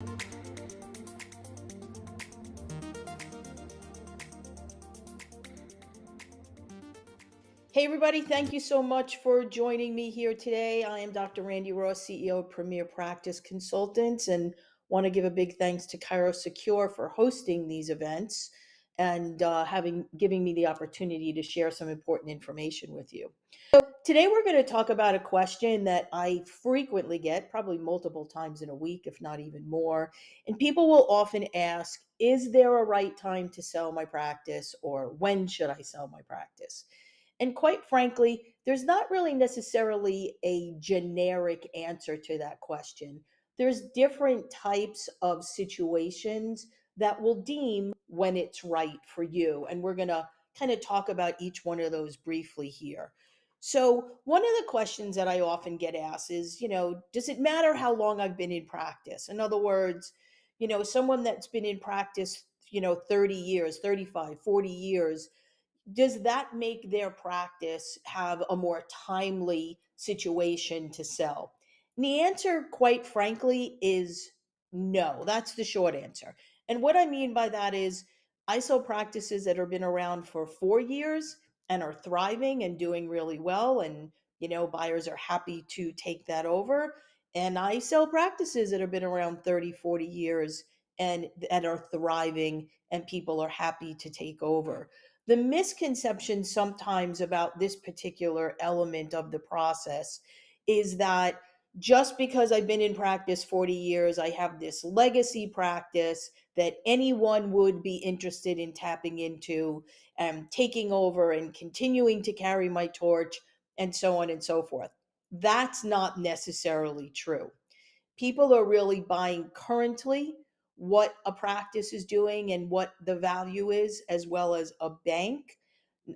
Hey, everybody, thank you so much for joining me here today. I am Dr. Randi Ross, CEO of Premier Practice Consultants, and want to give a big thanks to ChiroSecure for hosting these events and having giving me the opportunity to share some important information with you. Today, we're going to talk about a question that I frequently get, probably multiple times in a week, if not even more. And people will often ask, is there a right time to sell my practice, or when should I sell my practice? And quite frankly, there's not really necessarily a generic answer to that question. There's different types of situations that will deem when it's right for you. And we're going to kind of talk about each one of those briefly here. So, one of the questions that I often get asked is, does it matter how long I've been in practice? In other words, someone that's been in practice, 30 years, 35, 40 years, does that make their practice have a more timely situation to sell? And the answer, quite frankly, is no. That's the short answer. And what I mean by that is I sell practices that have been around for 4 years and are thriving and doing really well. And, buyers are happy to take that over. And I sell practices that have been around 30, 40 years and that are thriving and people are happy to take over. The misconception sometimes about this particular element of the process is that just because I've been in practice 40 years, I have this legacy practice that anyone would be interested in tapping into and taking over and continuing to carry my torch and so on and so forth. That's not necessarily true. People are really buying currently what a practice is doing and what the value is, as well as a bank.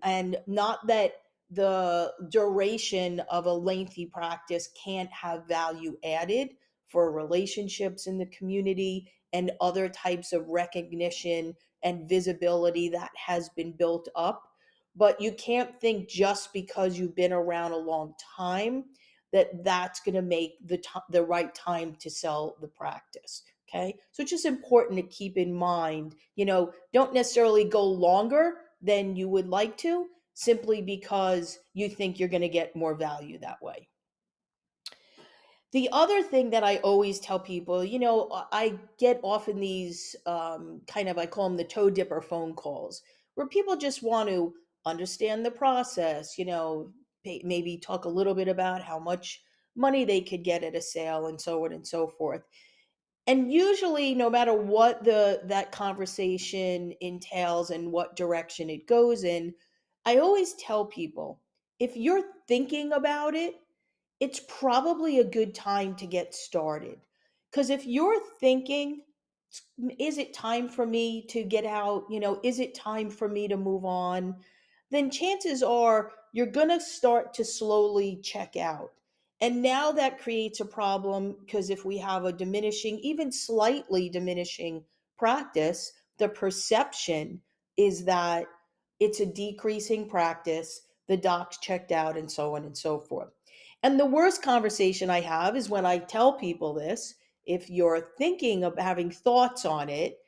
And not that the duration of a lengthy practice can't have value added for relationships in the community and other types of recognition and visibility that has been built up. But you can't think just because you've been around a long time that that's going to make the right time to sell the practice. Okay, so it's just important to keep in mind, don't necessarily go longer than you would like to simply because you think you're going to get more value that way. The other thing that I always tell people, I get often these I call them the toe dipper phone calls, where people just want to understand the process, maybe talk a little bit about how much money they could get at a sale and so on and so forth. And usually, no matter what that conversation entails and what direction it goes in, I always tell people, if you're thinking about it, it's probably a good time to get started. Because if you're thinking, is it time for me to get out? Is it time for me to move on? Then chances are you're going to start to slowly check out. And now that creates a problem because if we have a diminishing, even slightly diminishing practice, the perception is that it's a decreasing practice, the doc's checked out, and so on and so forth. And the worst conversation I have is when I tell people this. If you're thinking of having thoughts on it,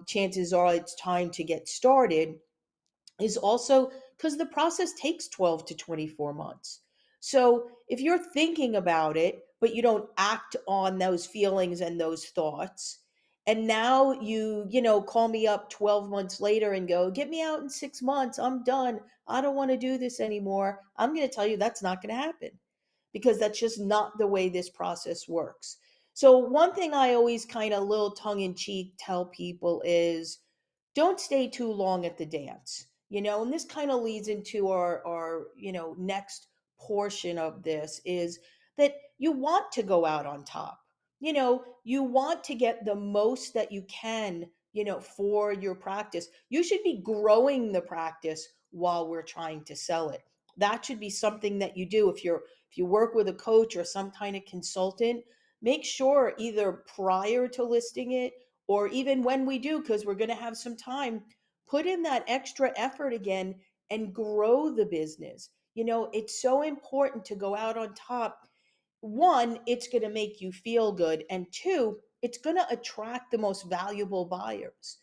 chances are it's time to get started, is also because the process takes 12 to 24 months. So if you're thinking about it, but you don't act on those feelings and those thoughts, and now call me up 12 months later and go, get me out in 6 months, I'm done, I don't want to do this anymore, I'm going to tell you that's not going to happen because that's just not the way this process works. So, one thing I always kind of little tongue in cheek tell people is don't stay too long at the dance, and this kind of leads into our next portion of this is that you want to go out on top. You want to get the most that you can, for your practice. You should be growing the practice while we're trying to sell it. That should be something that you do. If you work with a coach or some kind of consultant, make sure either prior to listing it or even when we do, because we're going to have some time, put in that extra effort again and grow the business. It's so important to go out on top. One, it's going to make you feel good. And two, it's going to attract the most valuable buyers.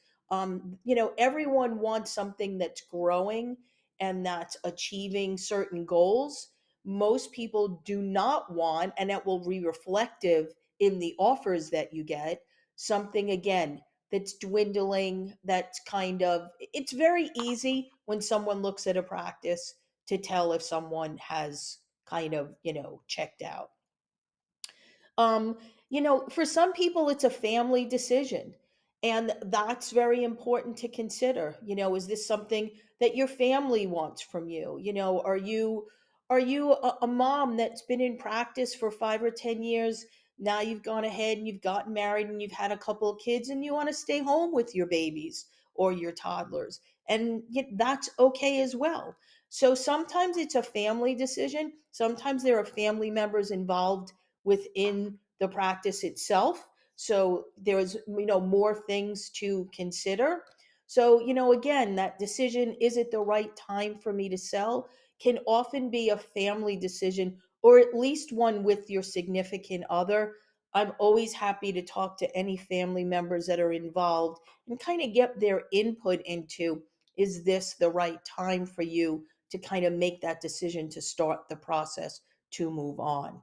Everyone wants something that's growing and that's achieving certain goals. Most people do not want, and that will be reflective in the offers that you get, something again that's dwindling, that's kind of, it's very easy when someone looks at a practice to tell if someone has kind of, checked out. um for some people it's a family decision, and that's very important to consider. Is this something that your family wants from you? Are you a mom that's been in practice for 5 or 10 years? Now you've gone ahead and you've gotten married and you've had a couple of kids and you want to stay home with your babies or your toddlers, and that's okay as well. So sometimes it's a family decision, sometimes there are family members involved within the practice itself. So there's, more things to consider. So, again, that decision, is it the right time for me to sell, can often be a family decision, or at least one with your significant other. I'm always happy to talk to any family members that are involved and kind of get their input into, is this the right time for you to kind of make that decision to start the process to move on.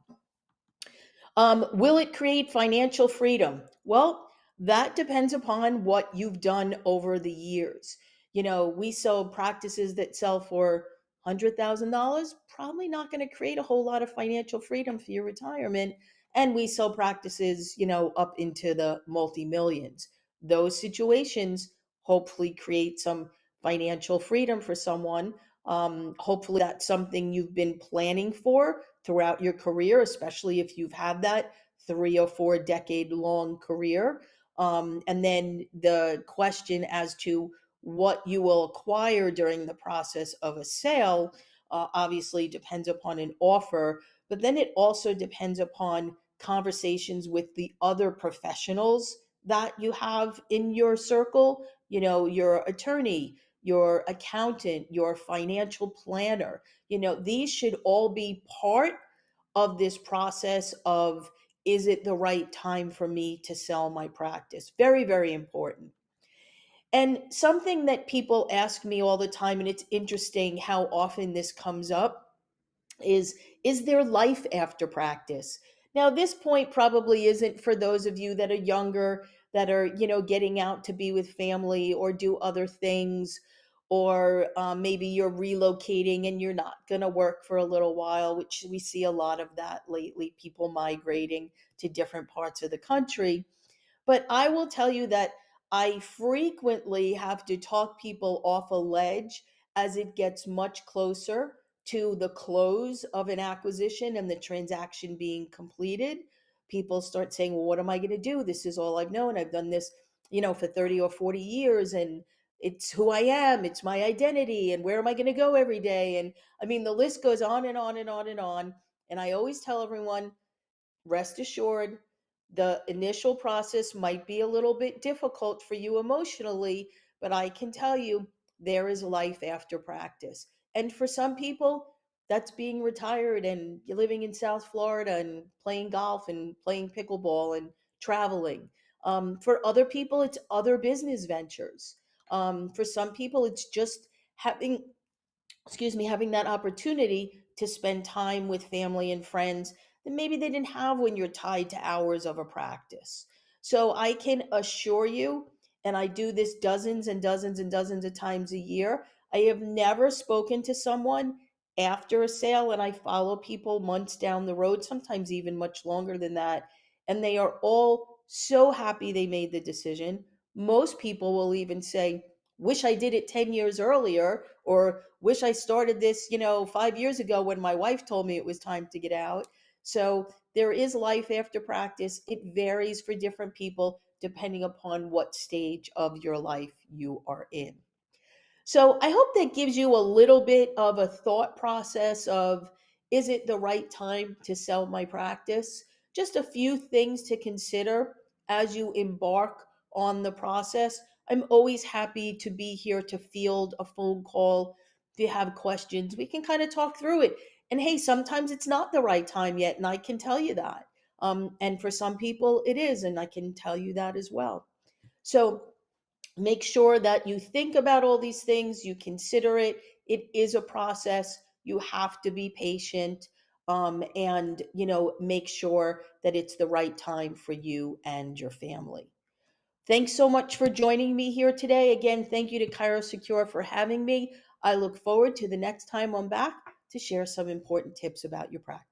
Will it create financial freedom? Well, that depends upon what you've done over the years. We sell practices that sell for $100,000, probably not going to create a whole lot of financial freedom for your retirement. And we sell practices, up into the multi millions. Those situations hopefully create some financial freedom for someone. Hopefully, that's something you've been planning for throughout your career, especially if you've had that 3 or 4 decade long career. And then the question as to what you will acquire during the process of a sale obviously depends upon an offer, but then it also depends upon conversations with the other professionals that you have in your circle, your attorney, your accountant, your financial planner. These should all be part of this process of, is it the right time for me to sell my practice? Very, very important. And something that people ask me all the time, and it's interesting how often this comes up, is there life after practice? Now, this point probably isn't for those of you that are younger, that are, getting out to be with family or do other things, or maybe you're relocating and you're not going to work for a little while, which we see a lot of that lately, people migrating to different parts of the country. But I will tell you that I frequently have to talk people off a ledge as it gets much closer to the close of an acquisition and the transaction being completed. People start saying, well, what am I going to do? This is all I've known. I've done this, for 30 or 40 years, and it's who I am. It's my identity. And where am I going to go every day? And I mean, the list goes on and on and on and on. And I always tell everyone, rest assured, the initial process might be a little bit difficult for you emotionally, but I can tell you there is life after practice. And for some people, that's being retired and you're living in South Florida and playing golf and playing pickleball and traveling. For other people, it's other business ventures. For some people, it's just having having that opportunity to spend time with family and friends that maybe they didn't have when you're tied to hours of a practice. So I can assure you, and I do this dozens and dozens and dozens of times a year, I have never spoken to someone after a sale, and I follow people months down the road, sometimes even much longer than that, and they are all so happy they made the decision. Most people will even say, wish I did it 10 years earlier, or wish I started this, 5 years ago when my wife told me it was time to get out. So there is life after practice. It varies for different people depending upon what stage of your life you are in. So I hope that gives you a little bit of a thought process of, is it the right time to sell my practice? Just a few things to consider as you embark on the process. I'm always happy to be here to field a phone call. If you have questions, we can kind of talk through it. And hey, sometimes it's not the right time yet, and I can tell you that. And for some people, it is, and I can tell you that as well. So make sure that you think about all these things, you consider it. It is a process. You have to be patient, and make sure that it's the right time for you and your family. Thanks so much for joining me here today. Again, thank you to ChiroSecure for having me. I look forward to the next time I'm back to share some important tips about your practice.